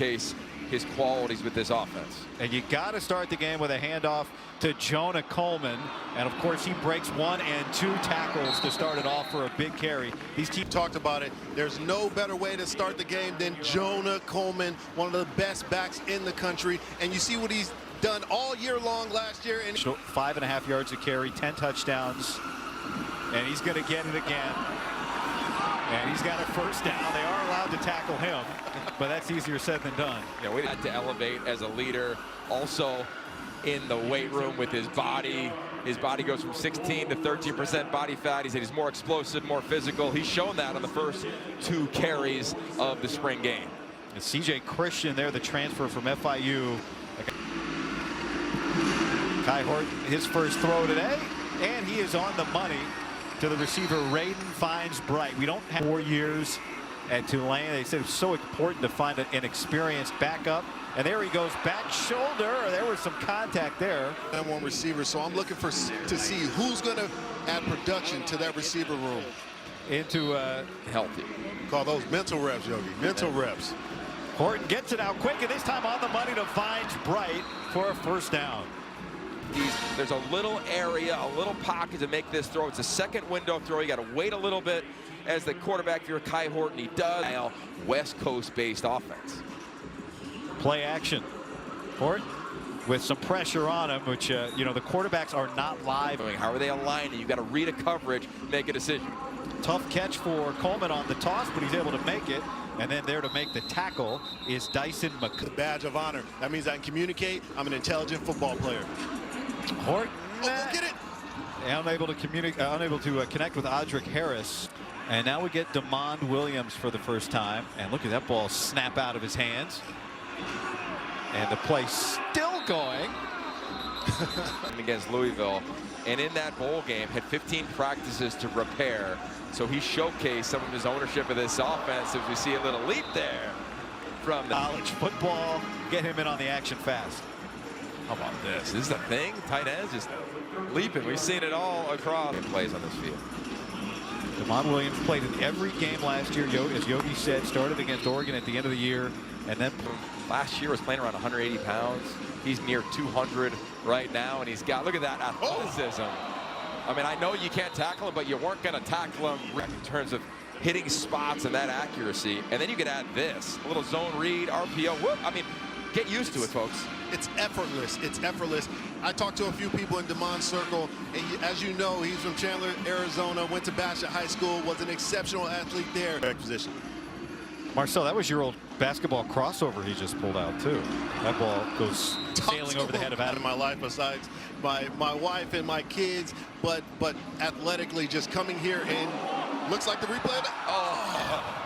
showcase his qualities with this offense. And you got to start the game with a handoff to Jonah Coleman. And of course, he breaks 1 and 2 tackles to start it off for a big carry. These teams talked about it. There's no better way to start the game than Jonah Coleman, one of the best backs in the country. And you see what he's done all year long last year. And 5.5 yards a carry, 10 touchdowns. And he's going to get it again. And he's got a first down. They are allowed to tackle him, but that's easier said than done. Yeah, we had to elevate as a leader. Also in the weight room with his body. His body goes from 16 to 13% body fat. He said he's more explosive, more physical. He's shown that on the first 2 carries of the spring game. And CJ Christian there, the transfer from FIU. Kai Horton, his first throw today, and he is on the money to the receiver. Raiden finds Bright. We don't have 4 years at Tulane. They said it's so important to find an experienced backup. And there he goes, back shoulder. There was some contact there. I'm one receiver, so I'm looking to see who's going to add production to that receiver room. Into healthy. Call those mental reps, Yogi. Mental reps. Horton gets it out quick, and this time on the money to Vines Bright for a first down. There's a little area, a little pocket to make this throw. It's a second window throw. You got to wait a little bit as the quarterback for Kai Horton. He does. Now, West Coast-based offense. Play action. Horton with some pressure on him, which, you know, the quarterbacks are not live. How are they aligning? You got to read a coverage, make a decision. Tough catch for Coleman on the toss, but he's able to make it. And then there to make the tackle is Dyson McCoy. Badge of honor. That means I can communicate. I'm an intelligent football player. Horton. Oh, go get it. Unable to connect with Audric Harris. And now we get DeMond Williams for the first time. And look at that ball snap out of his hands. And the play still going. Against Louisville. And in that bowl game, had 15 practices to prepare. So he showcased some of his ownership of this offense as we see a little leap there from the college football. Get him in on the action fast. How about this? This is the thing. Tight ends just leaping. We've seen it all across plays on this field. DeMond Williams played in every game last year, as Yogi said, started against Oregon at the end of the year, and then last year was playing around 180 pounds. He's near 200 right now, and he's got, look at that athleticism. I mean, I know you can't tackle him, but you weren't going to tackle him in terms of hitting spots and that accuracy. And then you can add this, a little zone read, RPO. Whoop. I mean, get used to it, folks. It's effortless. It's effortless. I talked to a few people in DeMond's circle, and as you know, he's from Chandler, Arizona, went to Bassett High School, was an exceptional athlete there. Position. Marcel, that was your old basketball crossover he just pulled out, too. That ball goes sailing over the head of Adam. In my life, besides my wife and my kids, but athletically, just coming here and looks like the replay of that. Oh.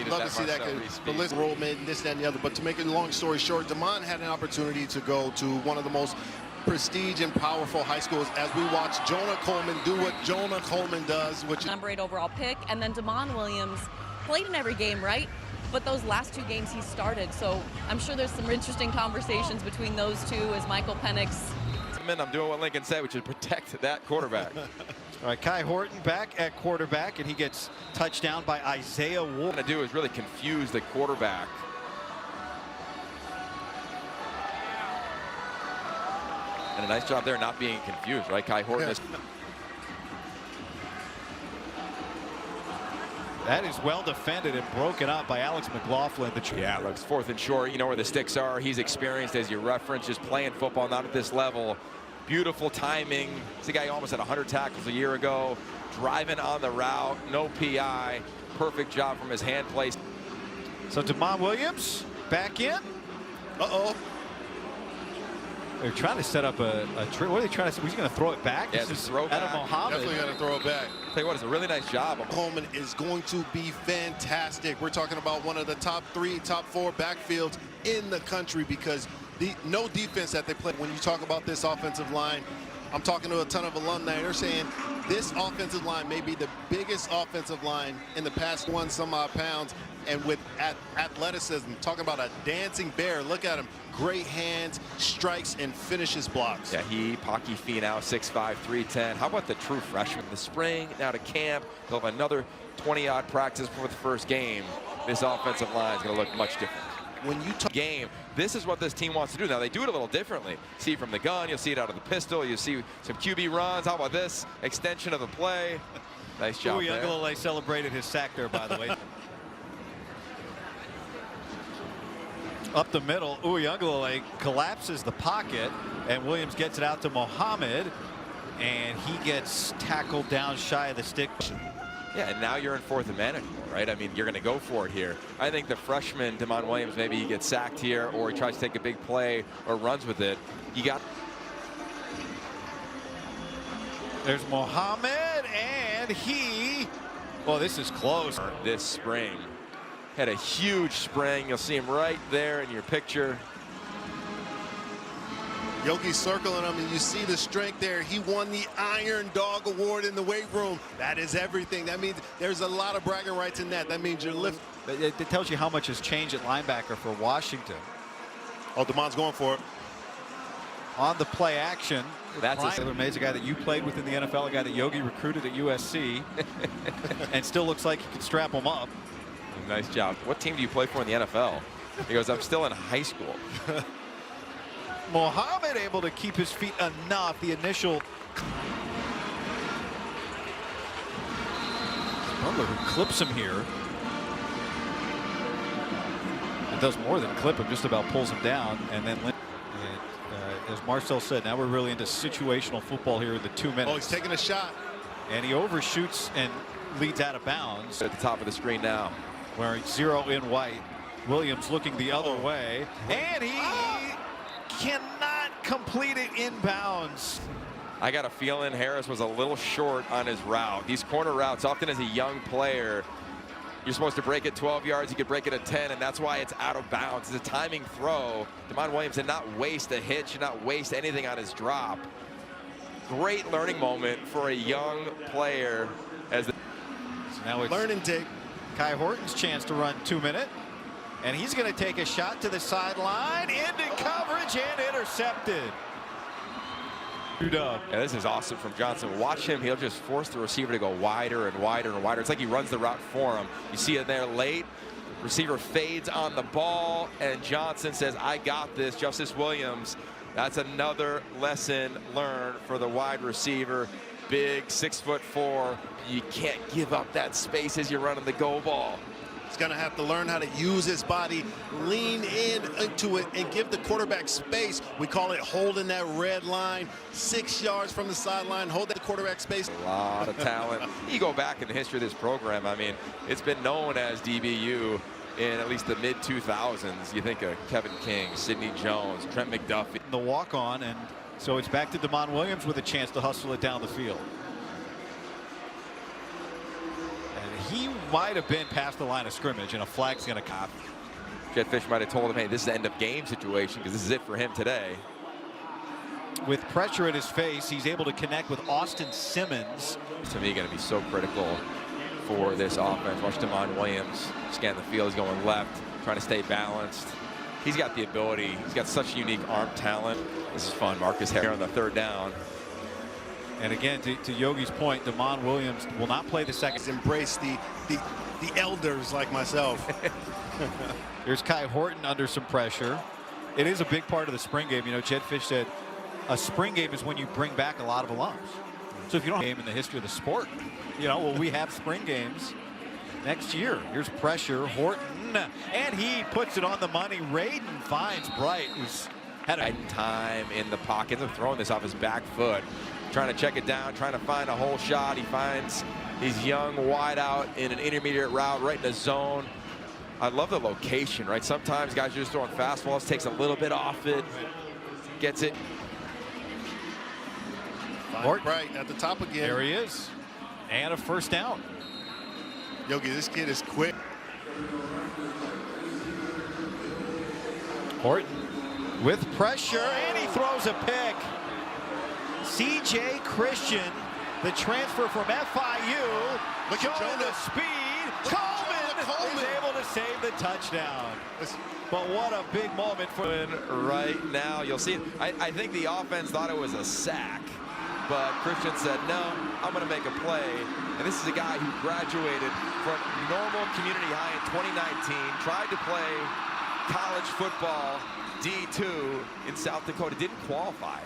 Love to see that. The list enrollment, this, that, and the other. But to make a long story short, DeMond had an opportunity to go to one of the most prestige and powerful high schools as we watch Jonah Coleman do what Jonah Coleman does, which is number 8 overall pick. And then DeMond Williams played in every game, right? But those last 2 games he started. So I'm sure there's some interesting conversations between those two as Michael Penix. I'm doing what Lincoln said, which is protect that quarterback. All right, Kai Horton back at quarterback, and he gets touched down by Isaiah Ward. What to do is really confuse the quarterback. And a nice job there not being confused, right? Kai Horton is. That is well defended and broken up by Alex McLaughlin. Yeah, looks 4th and short. You know where the sticks are. He's experienced, as you referenced, just playing football, not at this level. Beautiful timing. He's a guy who almost had 100 tackles a year ago. Driving on the route, no PI. Perfect job from his hand place. So DeMond Williams back in. Uh-oh. They're trying to set up a trick. What are they trying to? He's going to throw it back. Yeah, this is throw back. Mohammed. Definitely going to throw it back. Tell you what, it's a really nice job. Coleman is going to be fantastic. We're talking about one of the top 3, top 4 backfields in the country because no defense that they play. When you talk about this offensive line, I'm talking to a ton of alumni. They're saying this offensive line may be the biggest offensive line in the past 1-some-odd pounds. And with athleticism, talking about a dancing bear. Look at him. Great hands, strikes, and finishes blocks. Yeah, Pocky Finau, 6'5", 310. How about the true freshman? The spring, now to camp. They'll have another 20-odd practice before the first game. This offensive line is going to look much different. when you talk game, this is what this team wants to do. Now, they do it a little differently. See from the gun, you'll see it out of the pistol, you see some QB runs. How about this? Extension of the play. Nice job there. Uiagalelei celebrated his sack there, by the way. Up the middle, Uiagalelei collapses the pocket, and Williams gets it out to Mohammed, and he gets tackled down shy of the stick. Yeah, and now you're in 4th and manageable, right? I mean, you're going to go for it here. I think the freshman, Damon Williams, maybe he gets sacked here, or he tries to take a big play or runs with it. You got... There's Mohammed, and he... Well, this is close. This spring. Had a huge spring. You'll see him right there in your picture. Yogi's circling him, and you see the strength there. He won the Iron Dog Award in the weight room. That is everything. That means there's a lot of bragging rights in that. That means you're lifting. It tells you how much has changed at linebacker for Washington. Oh, Damon's going for it. On the play action. That's Taylor May's a guy that you played with in the NFL, a guy that Yogi recruited at USC, and still looks like he can strap him up. Nice job. What team do you play for in the NFL? He goes, I'm still in high school. Mohammed able to keep his feet enough. The initial Butler who clips him here. It does more than clip him, just about pulls him down. And then as Marcel said, now we're really into situational football here in the 2 minutes. Oh, he's taking a shot. And he overshoots and leads out of bounds. At the top of the screen now. Wearing 0 in white. Williams looking the other way. And he cannot complete it inbounds. I got a feeling Harris was a little short on his route. These corner routes, often as a young player, you're supposed to break it 12 yards. You could break it at 10, and that's why it's out of bounds. It's a timing throw. Damon Williams did not waste a hit, should not waste anything on his drop. Great learning moment for a young player. So now it's learning take. Kai Horton's chance to run 2 minute. And he's going to take a shot to the sideline, into coverage, and intercepted. Yeah, this is awesome from Johnson. Watch him. He'll just force the receiver to go wider and wider and wider. It's like he runs the route for him. You see it there late. Receiver fades on the ball, and Johnson says, I got this. Justice Williams, that's another lesson learned for the wide receiver. Big, 6'4". You can't give up that space as you're running the go ball. He's going to have to learn how to use his body, lean into it, and give the quarterback space. We call it holding that red line, 6 yards from the sideline, hold that quarterback space. A lot of talent. You go back in the history of this program, I mean, it's been known as DBU in at least the mid-2000s. You think of Kevin King, Sidney Jones, Trent McDuffie. The walk-on, and so it's back to Damon Williams with a chance to hustle it down the field. He might have been past the line of scrimmage, and a flag's going to come. Jed Fish might have told him, hey, this is the end of game situation, because this is it for him today. With pressure at his face, he's able to connect with Austin Simmons. To me, going to be so critical for this offense. Watch Damon Williams scan the field. He's going left, trying to stay balanced. He's got the ability. He's got such unique arm talent. This is fun. Marcus Harris on the 3rd down. And again, to Yogi's point, Damon Williams will not play the second. Embrace the elders like myself. Here's Kai Horton under some pressure. It is a big part of the spring game. You know, Jed Fish said a spring game is when you bring back a lot of alums. So if you don't have a game in the history of the sport, you know, well, we have spring games next year. Here's pressure, Horton, and he puts it on the money. Raiden finds Bright, who's had a time in the pocket. They're throwing this off his back foot. Trying to check it down, trying to find a hole shot. He finds his young wide out in an intermediate route right in the zone. I love the location, right? Sometimes guys are just throwing fastballs, takes a little bit off it, gets it. Horton right at the top again. There he is. And a 1st down. Yogi, this kid is quick. Horton with pressure, and he throws a pick. C.J. Christian, the transfer from FIU, showing the speed. Coleman is able to save the touchdown. But what a big moment for right now. You'll see it. I think the offense thought it was a sack, but Christian said, no, I'm going to make a play. And this is a guy who graduated from Normal Community High in 2019, tried to play college football D2 in South Dakota. Didn't qualify.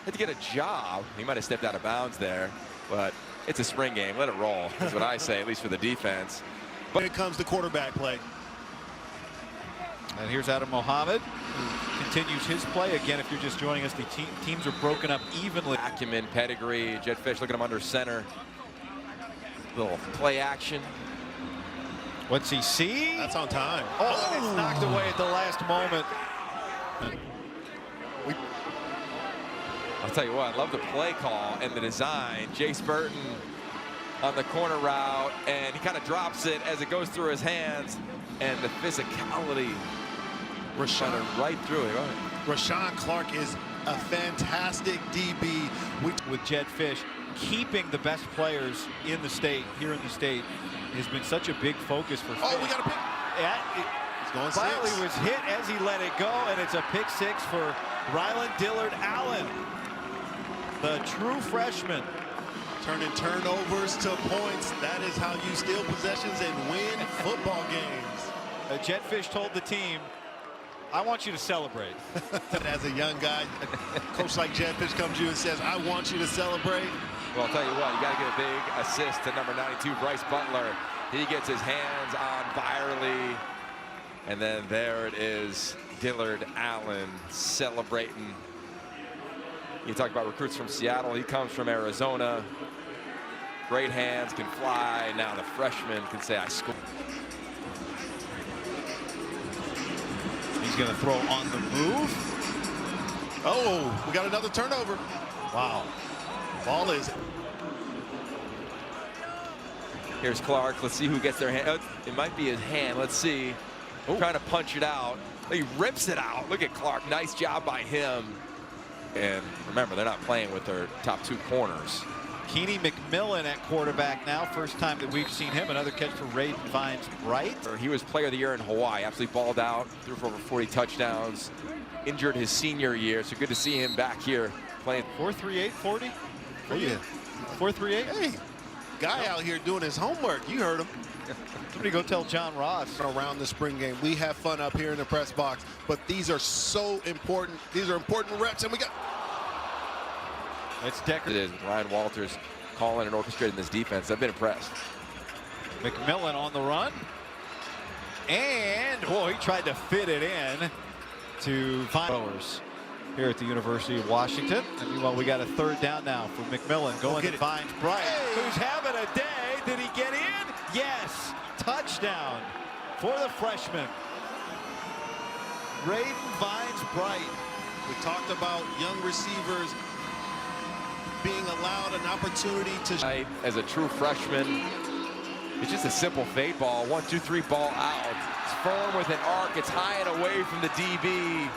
Had to get a job. He might have stepped out of bounds there, but it's a spring game. Let it roll. That's what I say, at least for the defense. But here comes the quarterback play. And here's Adam Mohammed, who continues his play. Again, if you're just joining us, the teams are broken up evenly. Acumen, pedigree, Jedd Fisch, look at him under center. Little play action. What's he see? That's on time. Oh, and it's knocked away at the last moment. I'll tell you what, I love the play call and the design. Jace Burton on the corner route, and he kind of drops it as it goes through his hands. And the physicality Rashawn right through it. Rashawn Clark is a fantastic DB. With Jedd Fisch, keeping the best players in the state, here in the state, has been such a big focus for Fisch. Oh, we got a pick. He's going Finally six. was hit as he let it go, and it's a pick six for Ryland Dillard Allen, the true freshman. Turning turnovers to points. That is how you steal possessions and win football games. Jedd Fisch told the team, I want you to celebrate. As a young guy, a coach like Jedd Fisch comes to you and says, I want you to celebrate. Well, I'll tell you what, you got to get a big assist to number 92, Bryce Butler. He gets his hands on Byerly. And then there it is, Dillard Allen celebrating. You talk about recruits from Seattle. He comes from Arizona. Great hands, can fly. Now the freshman can say, I scored. He's going to throw on the move. Oh, we got another turnover. Wow. Ball is. Here's Clark. Let's see who gets their hand. Oh, it might be his hand. Let's see. Trying to punch it out. He rips it out. Look at Clark. Nice job by him. And remember, they're not playing with their top two corners. Keeney McMillan at quarterback now. First time that we've seen him. Another catch for Raiden Vines Bright. He was player of the year in Hawaii. Absolutely balled out. Threw for over 40 touchdowns. Injured his senior year. So good to see him back here playing. 4.38 40. Oh, yeah. 4.38. Hey, guy out here doing his homework. You heard him. Somebody go tell John Ross. Around the spring game, we have fun up here in the press box, but these are so important. These are important reps, and we got. It's Decker. It is Ryan Walters calling and orchestrating this defense. I've been impressed. McMillan on the run. And, he tried to fit it in to Vines here at the University of Washington. And meanwhile, we got a third down now for McMillan going to Vines Bright, who's having a day. Did he get in? Yes. Touchdown for the freshman. Raiden Vines Bright. We talked about young receivers being allowed an opportunity to. As a true freshman, it's just a simple fade ball. 1, 2, 3, ball out. It's firm with an arc. It's high and away from the DB.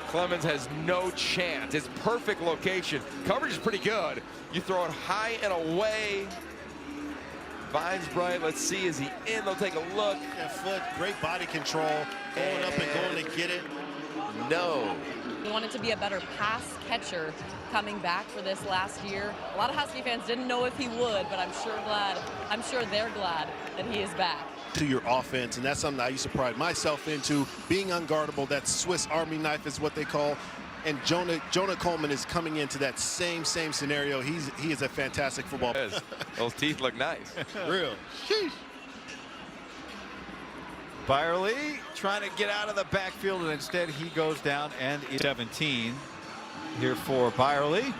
Clemens has no chance. It's perfect location. Coverage is pretty good. You throw it high and away. Vines Bright, let's see, is he in? They'll take a look. That foot, great body control, going up and going to get it. No. He wanted to be a better pass catcher coming back for this last year. A lot of Husky fans didn't know if he would, but I'm sure they're glad that he is back. To your offense, and that's something I used to pride myself into, being unguardable. That Swiss Army knife is what they call. And Jonah Coleman is coming into that same scenario. He is a fantastic football player. Those teeth look nice. Real. Sheesh. Byerly trying to get out of the backfield, and instead he goes down, and it's 17 here for Byerly.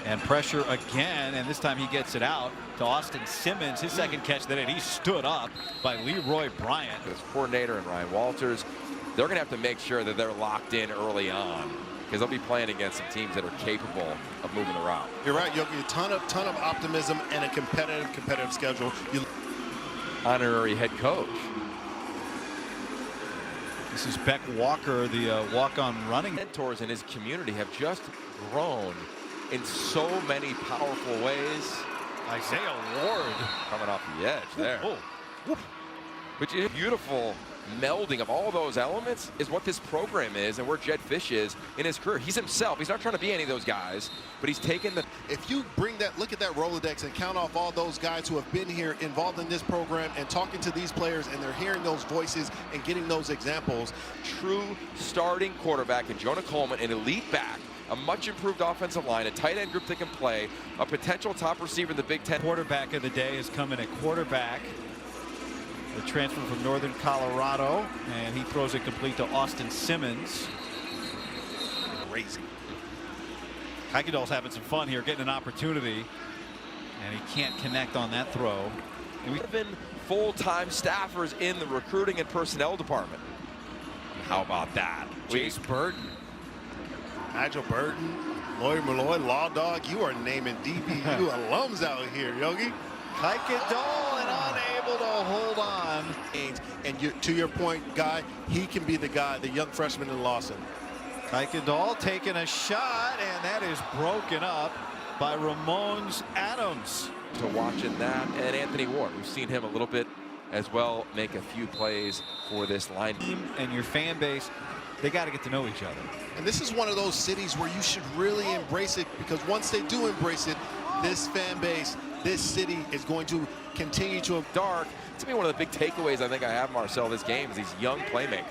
And pressure again, and this time he gets it out to Austin Simmons, his second catch that he stood up by Leroy Bryant. This coordinator and Ryan Walters, they're going to have to make sure that they're locked in early on, because they'll be playing against some teams that are capable of moving the route. You're right, Yogi. A ton of optimism and a competitive schedule. Honorary head coach. This is Beck Walker, the walk-on running. Mentors in his community have just grown in so many powerful ways. Isaiah Ward coming off the edge there. Which is beautiful melding of all those elements is what this program is and where Jedd Fisch is in his career. He's himself. He's not trying to be any of those guys, but he's taken the... If you bring that, look at that Rolodex and count off all those guys who have been here involved in this program and talking to these players, and they're hearing those voices and getting those examples. True starting quarterback in Jonah Coleman, an elite back, a much improved offensive line, a tight end group that can play, a potential top receiver in the Big Ten. Quarterback of the day is coming at quarterback. The transfer from Northern Colorado, and he throws it complete to Austin Simmons. Crazy. Kuykendall's having some fun here, getting an opportunity, and he can't connect on that throw. And we've been full-time staffers in the recruiting and personnel department. How about that? Chase Burton. Nigel Burton, Lloyd Malloy, Law Dog, you are naming DBU alums out here, Yogi. Kuykendall and unable to hold on. And to your point, Guy, he can be the guy, the young freshman in Lawson. Kuykendall taking a shot, and that is broken up by Ramones Adams. To watching that, and Anthony Ward. We've seen him a little bit as well make a few plays for this line. And your fan base, they got to get to know each other. And this is one of those cities where you should really embrace it, because once they do embrace it, this fan base, this city is going to continue to dark. To me, one of the big takeaways I think I have, Marcel, this game is these young playmakers.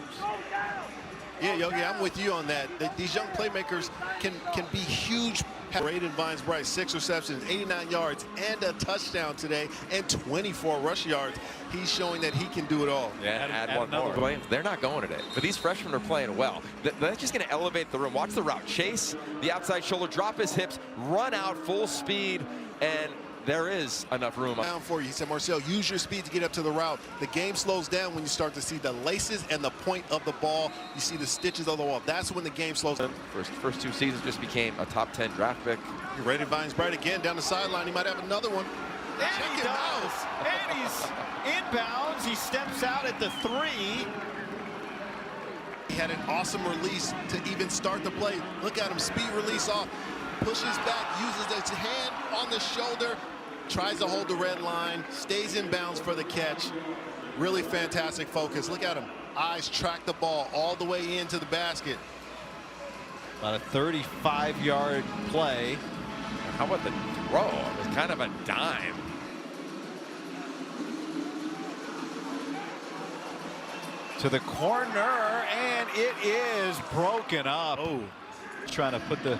Yeah, Yogi, I'm with you on that. These young playmakers can be huge. Braden Vines-Bright, 6 receptions, 89 yards, and a touchdown today, and 24 rush yards. He's showing that he can do it all. Yeah, add one more. They're not going today, but these freshmen are playing well. That's just going to elevate the room. Watch the route. Chase the outside shoulder, drop his hips, run out full speed, and there is enough room. Down for you. He said, Marcel, use your speed to get up to the route. The game slows down when you start to see the laces and the point of the ball. You see the stitches of the wall. That's when the game slows down. First 2 seasons just became a top 10 draft pick. Braden Vines-Bright again down the sideline. He might have another one. And he does. And he's inbounds. He steps out at the 3. He had an awesome release to even start the play. Look at him, speed release off. Pushes back, uses his hand on the shoulder, tries to hold the red line, stays in bounds for the catch. Really fantastic focus. Look at him. Eyes track the ball all the way into the basket. About a 35-yard play. How about the throw? It was kind of a dime. To the corner, and it is broken up. Oh, trying to put the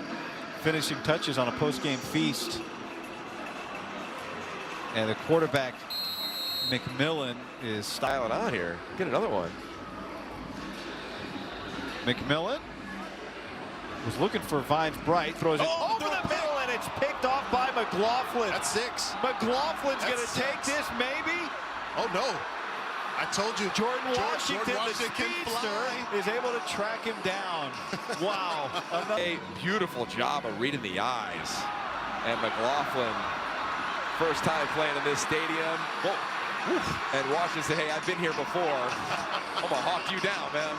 finishing touches on a post-game feast. And the quarterback, McMillan, is Styling out here. Get another one. McMillan was looking for Vines-Bright, throws it over the middle, and it's picked off by McLaughlin. that's 6. McLaughlin's going to That's take 6. this, maybe. Oh, no. I told you. Jordan Washington, the can speedster, fly. is able to track him down. Wow. A beautiful job of reading the eyes. And McLaughlin, first time playing in this stadium. Whoa. And Washington say, hey, I've been here before. I'm going to hawk you down, man.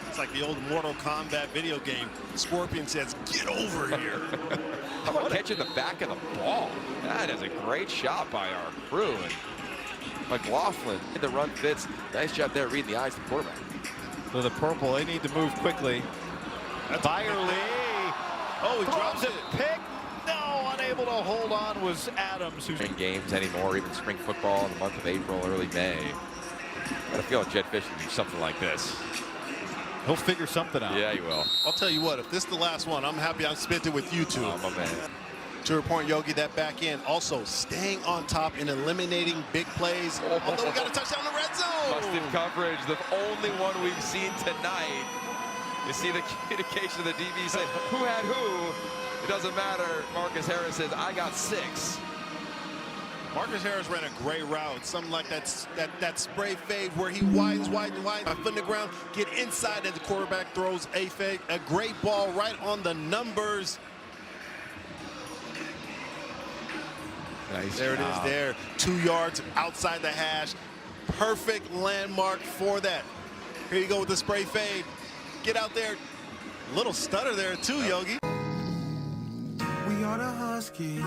It's like the old Mortal Kombat video game. Scorpion says, get over here. How about catching the back of the ball? That is a great shot by our crew. And McLaughlin, the run fits. Nice job there reading the eyes of the quarterback. So the purple, they need to move quickly. Byerly. Oh, he Throws drops a it. pick. No, unable to hold on was Adams. Who's In games anymore, even spring football in the month of April, early May. I feel like Jedd Fisch can do something like this. He'll figure something out. Yeah, he will. I'll tell you what, if this is the last one, I'm happy I spent it with you two. Oh, my man. To your point, Yogi, that back end also staying on top and eliminating big plays. Although we got a touchdown in the red zone. Busted coverage, the only one we've seen tonight. You see the communication of the DB saying, who had who? It doesn't matter. Marcus Harris says, I got 6. Marcus Harris ran a great route, something like that spray fade where he widens, foot in the ground, get inside, and the quarterback throws a fade. A great ball right on the numbers. Nice There job. it is there. 2 yards outside the hash. Perfect landmark for that. Here you go with the spray fade. Get out there. Little stutter there too, Yogi. We are the Huskies.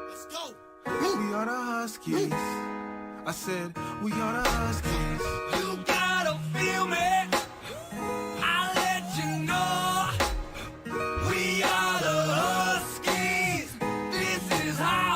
Let's go. We are the Huskies. I said, we are the Huskies. You got feel me? I'll let you know. We are the Huskies. This is how.